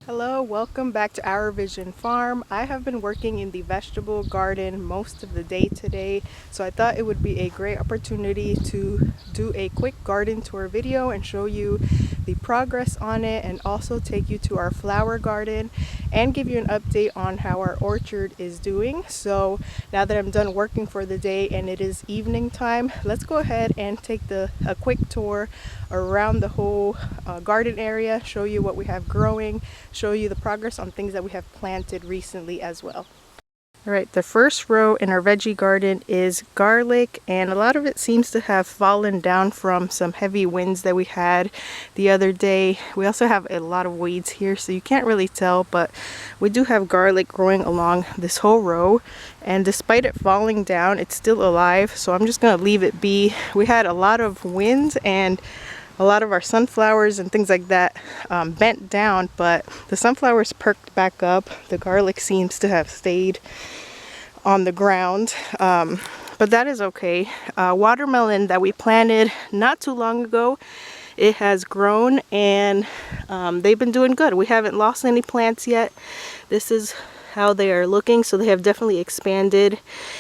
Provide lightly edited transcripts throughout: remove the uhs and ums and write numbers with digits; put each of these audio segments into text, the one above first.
Hello, welcome back to Our Vision Farm. I have been working in the vegetable garden most of the day today, so I thought it would be a great opportunity to do a quick garden tour video and show you the progress on it, and also take you to our flower garden and give you an update on how our orchard is doing. So now that I'm done working for the day and it is evening time, let's go ahead and take a quick tour around the whole garden area, show you what we have growing, show you the progress on things that we have planted recently as well. Alright, the first row in our veggie garden is garlic, and a lot of it seems to have fallen down from some heavy winds that we had the other day. We also have a lot of weeds here, so you can't really tell, but we do have garlic growing along this whole row, and despite it falling down, it's still alive, so I'm just going to leave it be. We had a lot of wind and a lot of our sunflowers and things like that bent down, but the sunflowers perked back up. The garlic seems to have stayed on the ground, but that is okay. Watermelon that we planted not too long ago, it has grown, and they've been doing good. We haven't lost any plants yet. This is how they are looking, so they have definitely expanded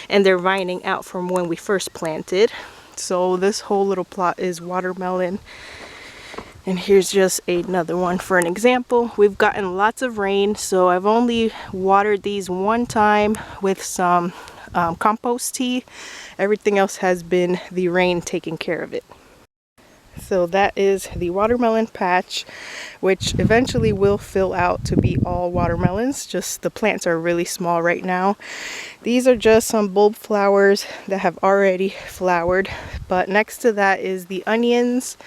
and they're vining out from when we first planted. So this whole little plot is watermelon, and here's just another one for an example. We've gotten lots of rain, so I've only watered these one time with some compost tea. Everything else has been the rain taking care of it. So that is the watermelon patch, which eventually will fill out to be all watermelons. Just the plants are really small right now. These are just some bulb flowers that have already flowered. But next to that is the onions,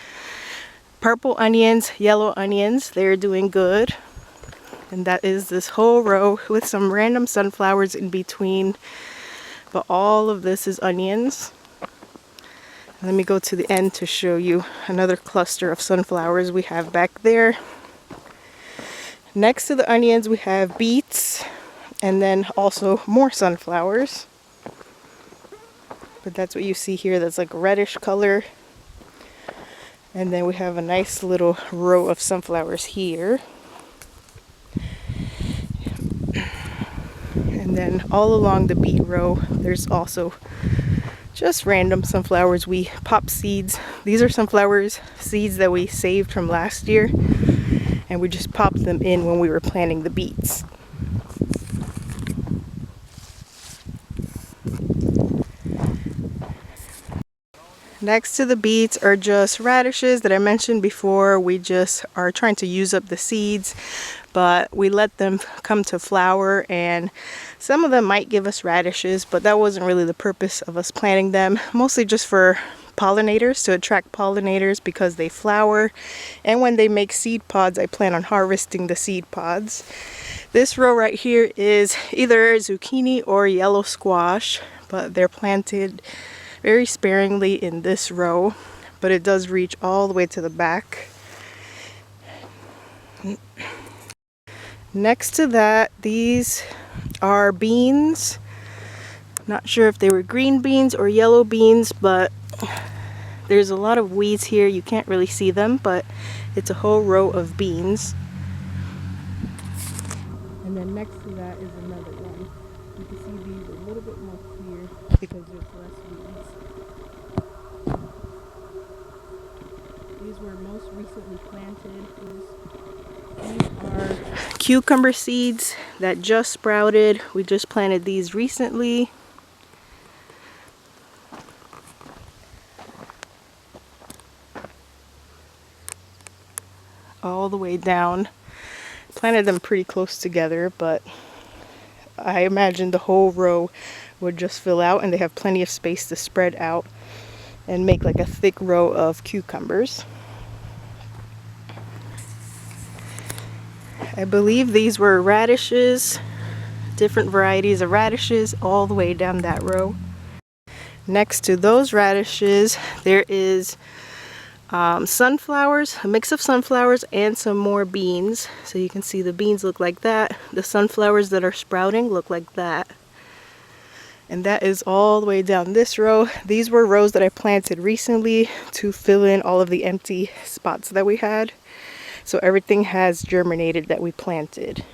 purple onions, yellow onions. They're doing good. And that is this whole row with some random sunflowers in between. But all of this is onions. Let me go to the end to show you another cluster of sunflowers we have back there. Next to the onions we have beets, and then also more sunflowers. But that's what you see here, that's like reddish color. And then we have a nice little row of sunflowers here. And then all along the beet row there's also just random sunflowers. We pop seeds. These are sunflowers seeds that we saved from last year, and we just popped them in when we were planting the beets. Next to the beets are just radishes that I mentioned before. We just are trying to use up the seeds, but we let them come to flower, and some of them might give us radishes, but that wasn't really the purpose of us planting them. Mostly just for pollinators, to attract pollinators because they flower, and when they make seed pods I plan on harvesting the seed pods. This row right here is either zucchini or yellow squash, but they're planted very sparingly in this row, but it does reach all the way to the back. Next to that, these are beans. Not sure if they were green beans or yellow beans, but there's a lot of weeds here. You can't really see them, but it's a whole row of beans. And then next to that is another one. You can see these a little bit more clear because there's less weeds. These were most recently planted. These are cucumber seeds that just sprouted. We just planted these recently. All the way down. Planted them pretty close together, but I imagine the whole row would just fill out, and they have plenty of space to spread out and make like a thick row of cucumbers. I believe these were radishes, different varieties of radishes all the way down that row. Next to those radishes there is sunflowers, a mix of sunflowers and some more beans. So you can see the beans look like that. The sunflowers that are sprouting look like that. And that is all the way down this row. These were rows that I planted recently to fill in all of the empty spots that we had. So everything has germinated that we planted.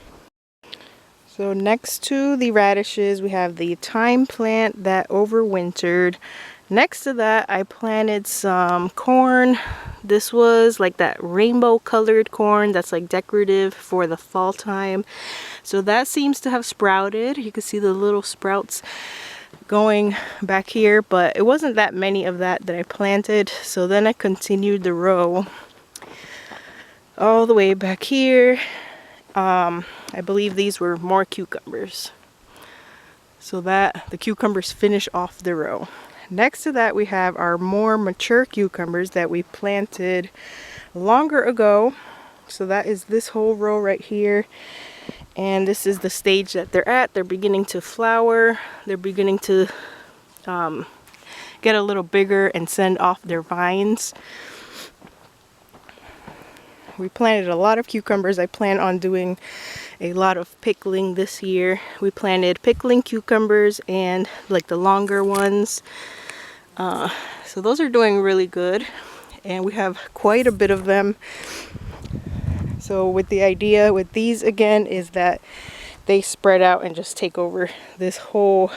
So next to the radishes, we have the thyme plant that overwintered. Next to that, I planted some corn. This was like that rainbow colored corn that's like decorative for the fall time. So that seems to have sprouted. You can see the little sprouts going back here, but it wasn't that many of that I planted. So then I continued the row all the way back here. I believe these were more cucumbers. So that the cucumbers finish off the row. Next to that, we have our more mature cucumbers that we planted longer ago. So that is this whole row right here. And this is the stage that they're at. They're beginning to flower. They're beginning to get a little bigger and send off their vines. We planted a lot of cucumbers. I plan on doing a lot of pickling this year. We planted pickling cucumbers and like the longer ones. So those are doing really good. And we have quite a bit of them. So with the idea with these again is that they spread out and just take over this whole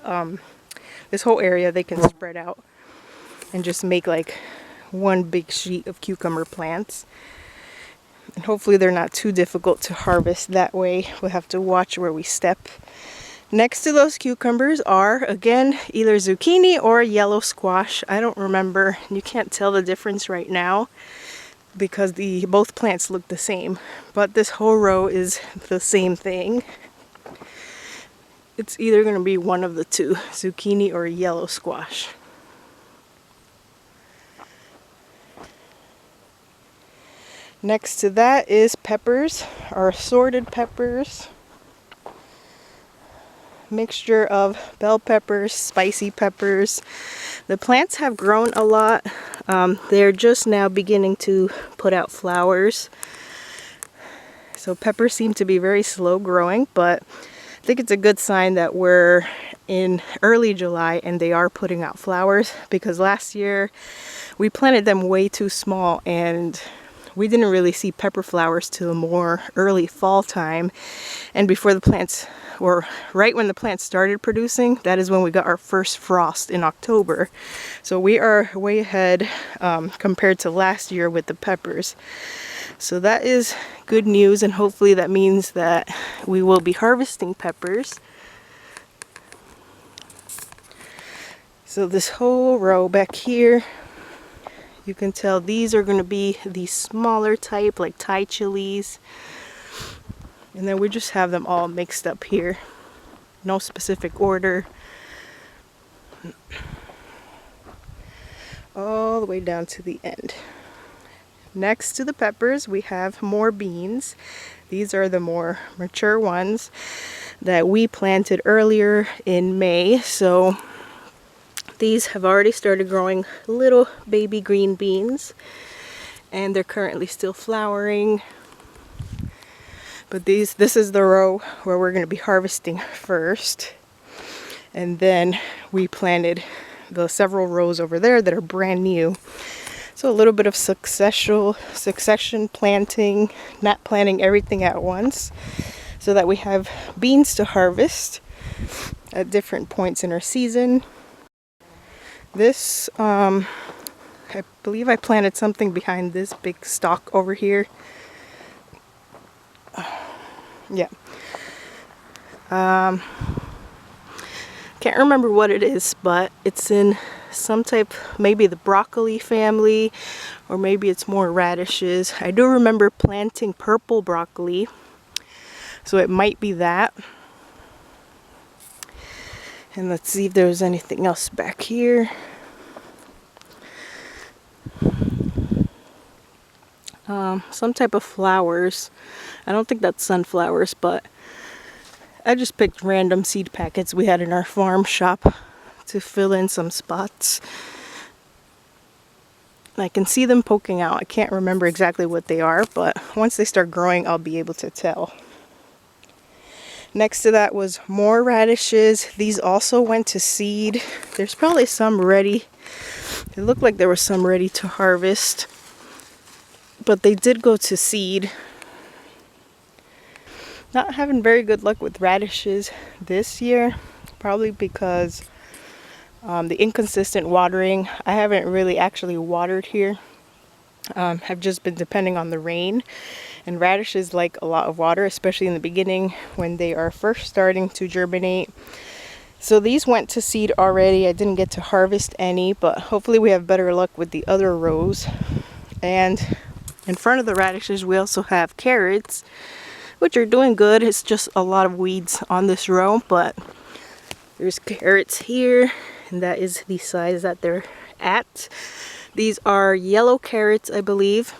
area. They can spread out and just make like one big sheet of cucumber plants. And hopefully they're not too difficult to harvest that way. We'll have to watch where we step. Next to those cucumbers are, again, either zucchini or yellow squash. I don't remember. You can't tell the difference right now because both plants look the same. But this whole row is the same thing. It's either going to be one of the two, zucchini or yellow squash. Next to that is peppers, our assorted peppers. Mixture of bell peppers, spicy peppers. The plants have grown a lot. They're just now beginning to put out flowers. So peppers seem to be very slow growing, but I think it's a good sign that we're in early July and they are putting out flowers, because last year we planted them way too small and we didn't really see pepper flowers till more early fall time. And before the plants, or right when the plants started producing, that is when we got our first frost in October. So we are way ahead compared to last year with the peppers. So that is good news, and hopefully that means that we will be harvesting peppers. So this whole row back here, you can tell these are going to be the smaller type, like Thai chilies. And then we just have them all mixed up here. No specific order. All the way down to the end. Next to the peppers, we have more beans. These are the more mature ones that we planted earlier in May. So these have already started growing little baby green beans, and they're currently still flowering. But this is the row where we're going to be harvesting first. And then we planted the several rows over there that are brand new. So a little bit of succession planting, not planting everything at once, so that we have beans to harvest at different points in our season. This, I believe I planted something behind this big stalk over here. Yeah. Can't remember what it is, but it's in some type, maybe the broccoli family, or maybe it's more radishes. I do remember planting purple broccoli, so it might be that. And let's see if there's anything else back here. Some type of flowers. I don't think that's sunflowers, but I just picked random seed packets we had in our farm shop to fill in some spots. I can see them poking out. I can't remember exactly what they are, but once they start growing, I'll be able to tell. Next to that was more radishes. These also went to seed. There's probably some ready. It looked like there was some ready to harvest. but they did go to seed. Not having very good luck with radishes this year, probably because the inconsistent watering. I haven't really actually watered here. Have just been depending on the rain, and radishes like a lot of water, especially in the beginning when they are first starting to germinate. So these went to seed already. I didn't get to harvest any, but hopefully we have better luck with the other rows. And in front of the radishes we also have carrots, which are doing good. It's just a lot of weeds on this row, but there's carrots here, and that is the size that they're at. These are yellow carrots, I believe.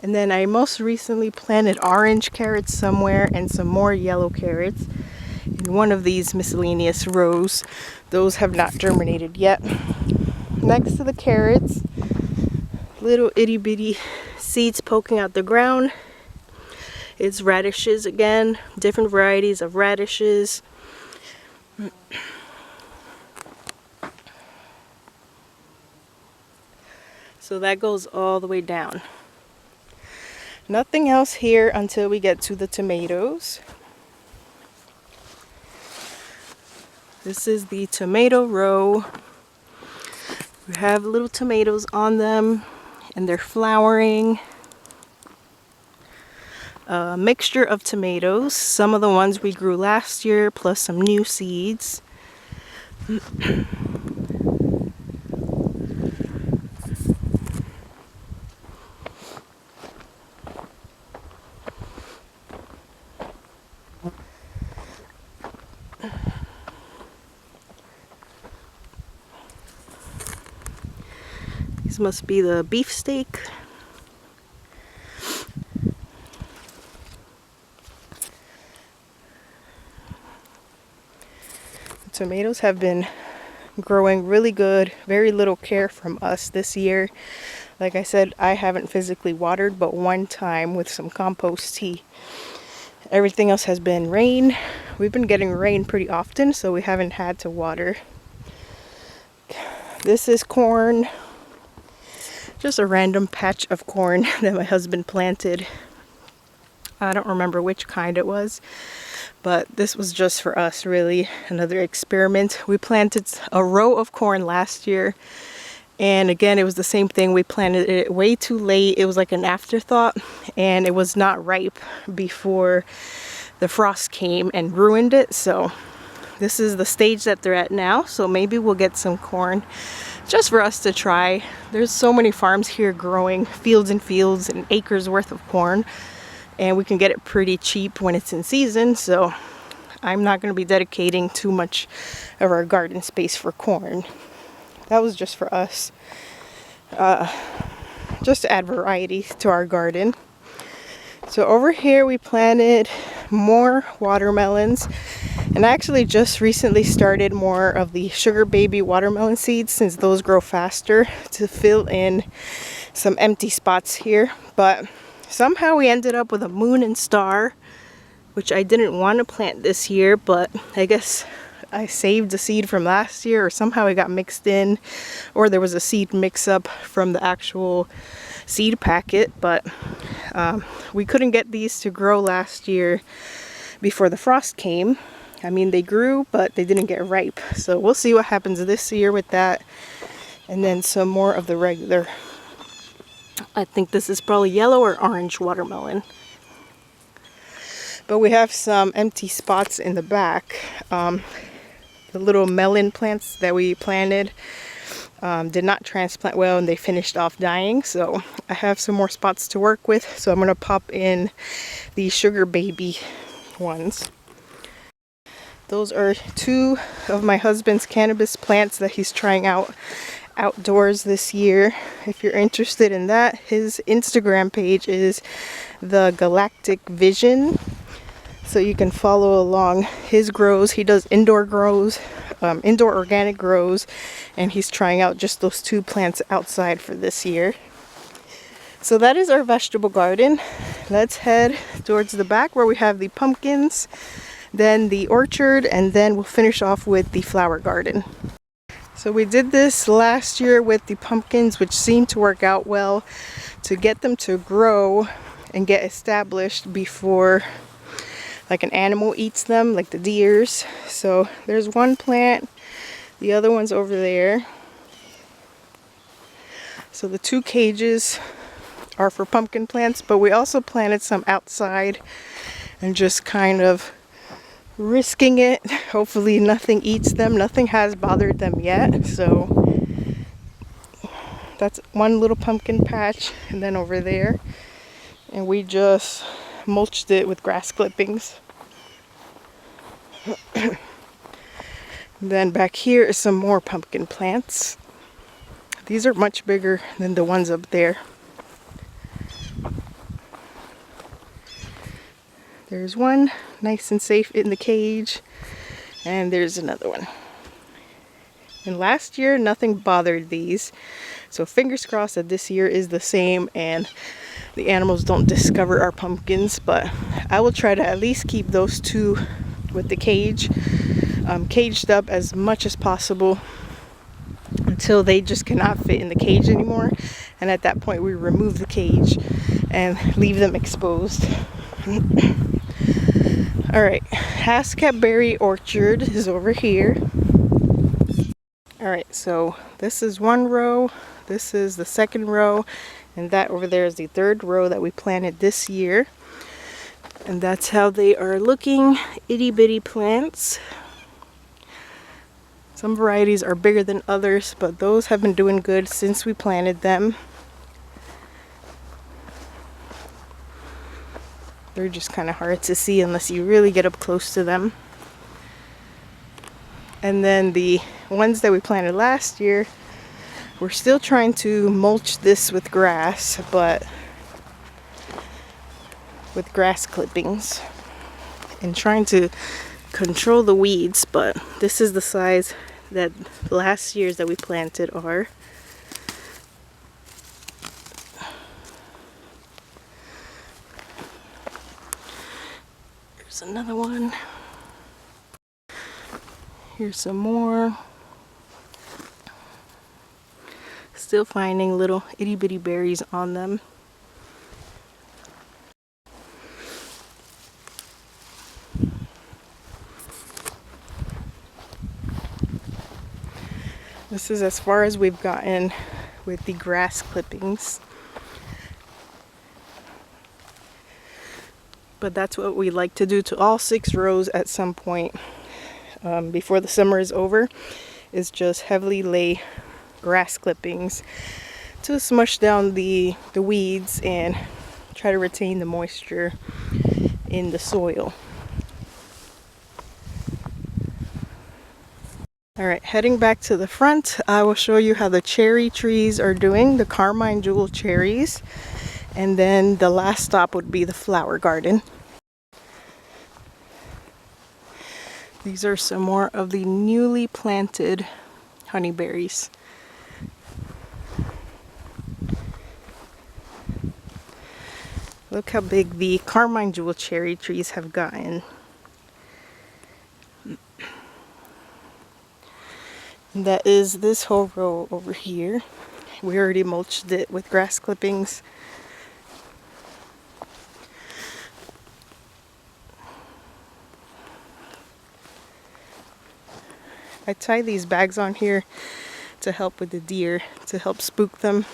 And then I most recently planted orange carrots somewhere and some more yellow carrots in one of these miscellaneous rows. Those have not germinated yet. Next to the carrots, little itty bitty seeds poking out the ground. It's radishes again, different varieties of radishes. So that goes all the way down. Nothing else here until we get to the tomatoes. This is the tomato row. We have little tomatoes on them, and they're flowering. A mixture of tomatoes, some of the ones we grew last year, plus some new seeds. These must be the beefsteak. The tomatoes have been growing really good. Very little care from us this year. Like I said, I haven't physically watered but one time with some compost tea. Everything else has been rain. We've been getting rain pretty often, so we haven't had to water. This is corn. Just a random patch of corn that my husband planted. I don't remember which kind it was, but this was just for us, really. Another experiment. We planted a row of corn last year, and again, it was the same thing. We planted it way too late. It was like an afterthought, and it was not ripe before the frost came and ruined it. So this is the stage that they're at now, so maybe we'll get some corn just for us to try. There's so many farms here growing fields and fields and acres worth of corn, and we can get it pretty cheap when it's in season, so I'm not going to be dedicating too much of our garden space for corn. That was just for us, just to add variety to our garden. So over here we planted more watermelons, and I actually just recently started more of the sugar baby watermelon seeds, since those grow faster, to fill in some empty spots here. But somehow we ended up with a moon and star, which I didn't want to plant this year, but I guess I saved the seed from last year, or somehow it got mixed in, or there was a seed mix up from the actual seed packet. But we couldn't get these to grow last year before the frost came. I mean, they grew, but they didn't get ripe. So we'll see what happens this year with that. And then some more of the regular, I think this is probably yellow or orange watermelon. But we have some empty spots in the back. The little melon plants that we planted did not transplant well, and they finished off dying. So I have some more spots to work with. So I'm going to pop in the sugar baby ones. Those are two of my husband's cannabis plants that he's trying out outdoors this year. If you're interested in that, his Instagram page is the Galactic Vision, so you can follow along his grows. He does indoor grows, indoor organic grows, and he's trying out just those two plants outside for this year. So that is our vegetable garden. Let's head towards the back where we have the pumpkins, then the orchard, and then we'll finish off with the flower garden. So we did this last year with the pumpkins, which seemed to work out well to get them to grow and get established before like an animal eats them, like the deers. So there's one plant, the other one's over there. So the 2 cages are for pumpkin plants, but we also planted some outside and just kind of risking it. Hopefully nothing eats them. Nothing has bothered them yet. So that's one little pumpkin patch, and then over there, and we just mulched it with grass clippings. Then back here is some more pumpkin plants. These are much bigger than the ones up there. There's one nice and safe in the cage, and there's another one. And last year nothing bothered these, so fingers crossed that this year is the same and the animals don't discover our pumpkins. But I will try to at least keep those 2 with the cage caged up as much as possible until they just cannot fit in the cage anymore, and at that point we remove the cage and leave them exposed. Alright, Hasketberry Orchard is over here. Alright, so this is one row, this is the second row, and that over there is the 3rd row that we planted this year. And that's how they are looking, itty bitty plants. Some varieties are bigger than others, but those have been doing good since we planted them. They're just kind of hard to see unless you really get up close to them. And then the ones that we planted last year, we're still trying to mulch this with grass, but with grass clippings, and trying to control the weeds. But this is the size that last year's that we planted are. Here's another one. Here's some more. Still finding little itty bitty berries on them. This is as far as we've gotten with the grass clippings. But that's what we like to do to all 6 rows at some point before the summer is over, is just heavily lay grass clippings to smush down the weeds and try to retain the moisture in the soil. Alright, heading back to the front, I will show you how the cherry trees are doing, the Carmine Jewel cherries. And then the last stop would be the flower garden. These are some more of the newly planted honeyberries. Look how big the Carmine Jewel cherry trees have gotten. And that is this whole row over here. We already mulched it with grass clippings. I tie these bags on here to help with the deer, to help spook them,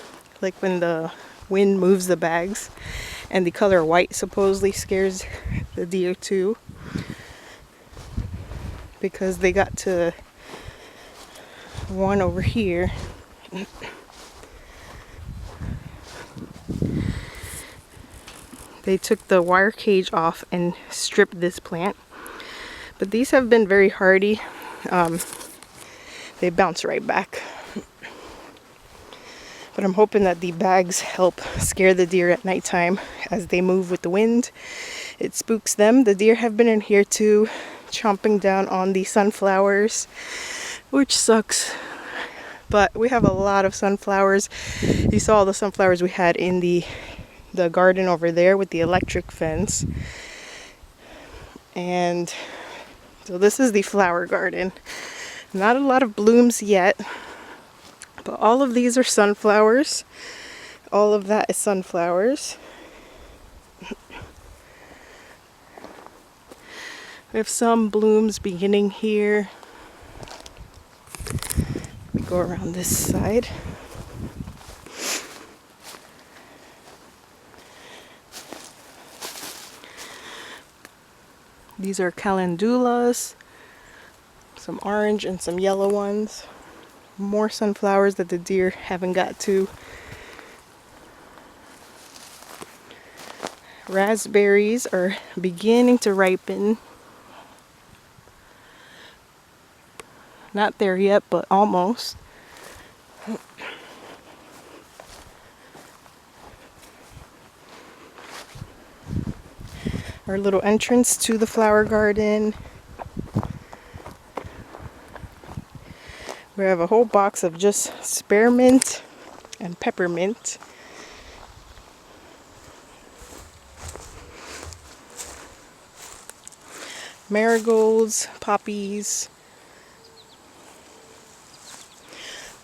like when the wind moves the bags. And the color white supposedly scares the deer too, because they got to one over here. They took the wire cage off and stripped this plant, but these have been very hardy. They bounce right back. But I'm hoping that the bags help scare the deer at nighttime as they move with the wind. It spooks them. The deer have been in here too, chomping down on the sunflowers, which sucks. But we have a lot of sunflowers. You saw all the sunflowers we had in the garden over there with the electric fence. And so this is the flower garden. Not a lot of blooms yet, but all of these are sunflowers. All of that is sunflowers. We have some blooms beginning here. We go around this side. These are calendulas, some orange and some yellow ones. More sunflowers that the deer haven't got to. Raspberries are beginning to ripen. Not there yet, but almost. Our little entrance to the flower garden. We have a whole box of just spearmint and peppermint. Marigolds, poppies,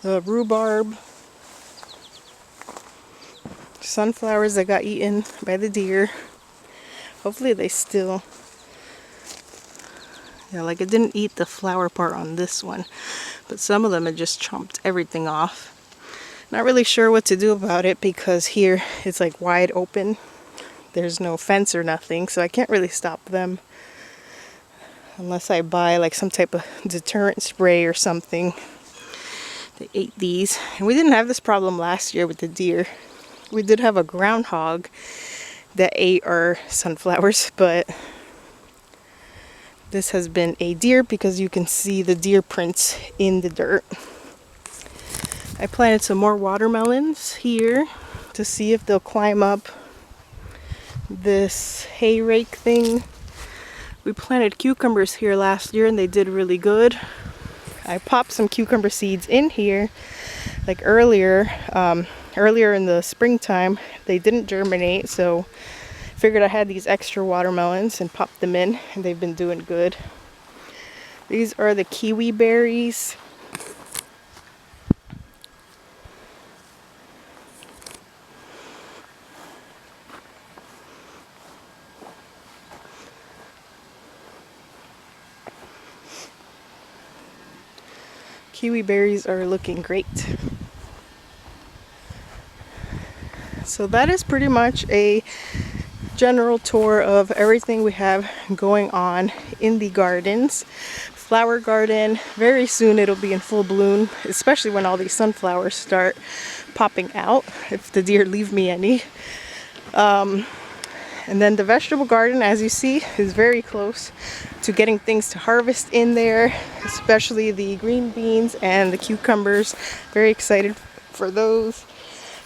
the rhubarb, sunflowers that got eaten by the deer. Hopefully they still, yeah, like it didn't eat the flower part on this one, but some of them had just chomped everything off. Not really sure what to do about it because here it's like wide open. There's no fence or nothing, so I can't really stop them unless I buy like some type of deterrent spray or something. They ate these, and we didn't have this problem last year with the deer. We did have a groundhog that ate our sunflowers, but this has been a deer because you can see the deer prints in the dirt. I planted some more watermelons here to see if they'll climb up this hay rake thing. We planted cucumbers here last year and they did really good. I popped some cucumber seeds in here like earlier in the springtime. They didn't germinate, so figured I had these extra watermelons and popped them in, and they've been doing good. These are the kiwi berries. Kiwi berries are looking great. So that is pretty much a general tour of everything we have going on in the gardens. Flower garden, very soon it'll be in full bloom, especially when all these sunflowers start popping out, if the deer leave me any. And then the vegetable garden, as you see, is very close to getting things to harvest in there, especially the green beans and the cucumbers. Very excited for those.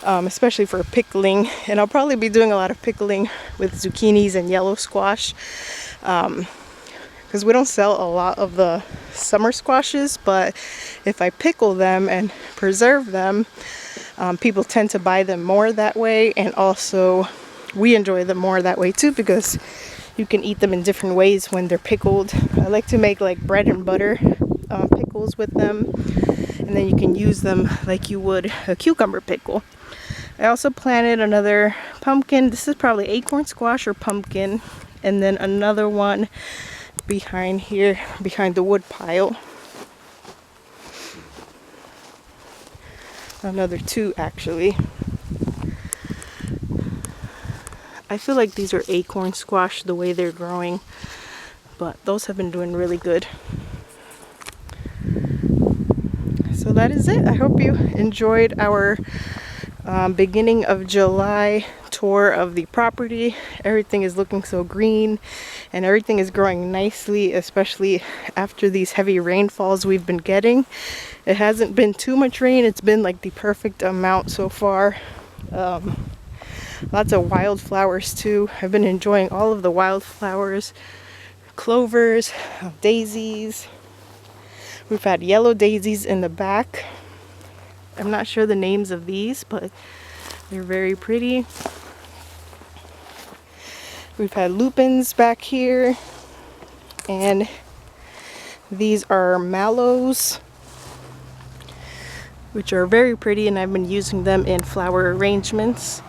Especially for pickling, and I'll probably be doing a lot of pickling with zucchinis and yellow squash because we don't sell a lot of the summer squashes, but if I pickle them and preserve them, people tend to buy them more that way, and also we enjoy them more that way too because you can eat them in different ways when they're pickled. I like to make like bread and butter pickles with them, and then you can use them like you would a cucumber pickle. I also planted another pumpkin. This is probably acorn squash or pumpkin. And then another one behind here, behind the wood pile. Another two actually. I feel like these are acorn squash the way they're growing, but those have been doing really good. So that is it. I hope you enjoyed our beginning of July tour of the property. Everything is looking so green and everything is growing nicely, especially after these heavy rainfalls we've been getting. It hasn't been too much rain. It's been like the perfect amount so far. Lots of wildflowers too. I've been enjoying all of the wildflowers, clovers, daisies. We've had yellow daisies in the back. I'm not sure the names of these, but they're very pretty. We've had lupins back here, and These are mallows, which are very pretty, and I've been using them in flower arrangements.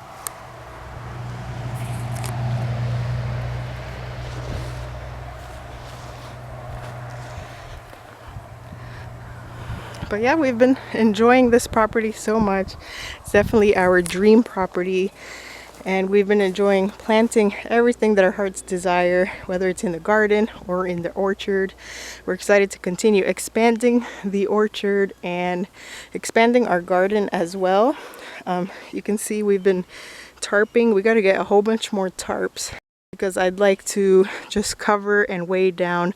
But yeah, we've been enjoying this property so much. It's definitely our dream property, and we've been enjoying planting everything that our hearts desire, whether it's in the garden or in the orchard. We're excited to continue expanding the orchard and expanding our garden as well. You can see we've been tarping. We got to get a whole bunch more tarps because I'd like to just cover and weigh down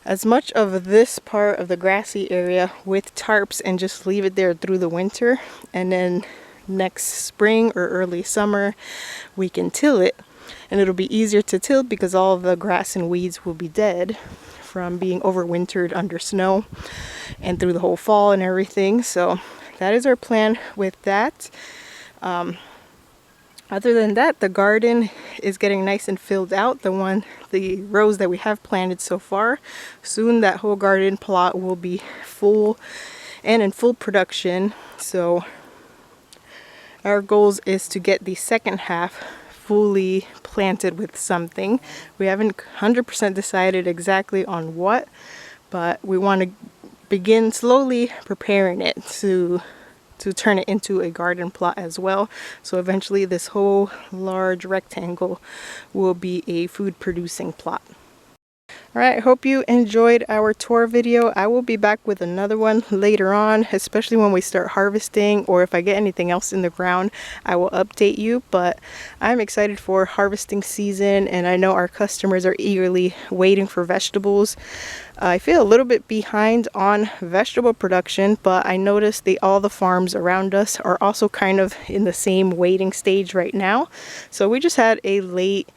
as much of this part of the grassy area with tarps and just leave it there through the winter, and then next spring or early summer we can till it, and it'll be easier to till because all of the grass and weeds will be dead from being overwintered under snow and through the whole fall and everything. So that is our plan with that. Other than that, the garden is getting nice and filled out. The rows that we have planted so far. Soon that whole garden plot will be full and in full production. So our goals is to get the second half fully planted with something. We haven't 100% decided exactly on what, but we want to begin slowly preparing it to turn it into a garden plot as well. So eventually this whole large rectangle will be a food producing plot. Alright, I hope you enjoyed our tour video. I will be back with another one later on, especially when we start harvesting, or if I get anything else in the ground, I will update you. But I'm excited for harvesting season, and I know our customers are eagerly waiting for vegetables. I feel a little bit behind on vegetable production, but I noticed all the farms around us are also kind of in the same waiting stage right now. So we just had a late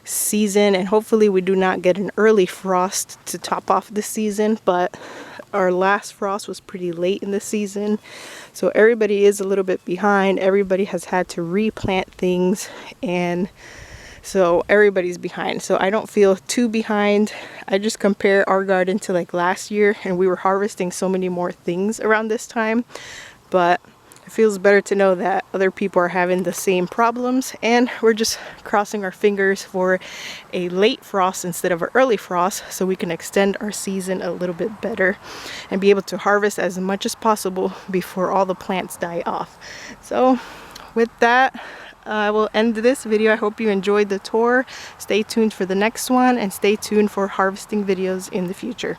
season, and hopefully we do not get an early frost to top off the season, but our last frost was pretty late in the season, so everybody is a little bit behind. Everybody has had to replant things, and so everybody's behind. So I don't feel too behind. I just compare our garden to like last year, and we were harvesting so many more things around this time, but it feels better to know that other people are having the same problems, and we're just crossing our fingers for a late frost instead of an early frost, so we can extend our season a little bit better and be able to harvest as much as possible before all the plants die off. So with that, I will end this video. I hope you enjoyed the tour. Stay tuned for the next one, and stay tuned for harvesting videos in the future.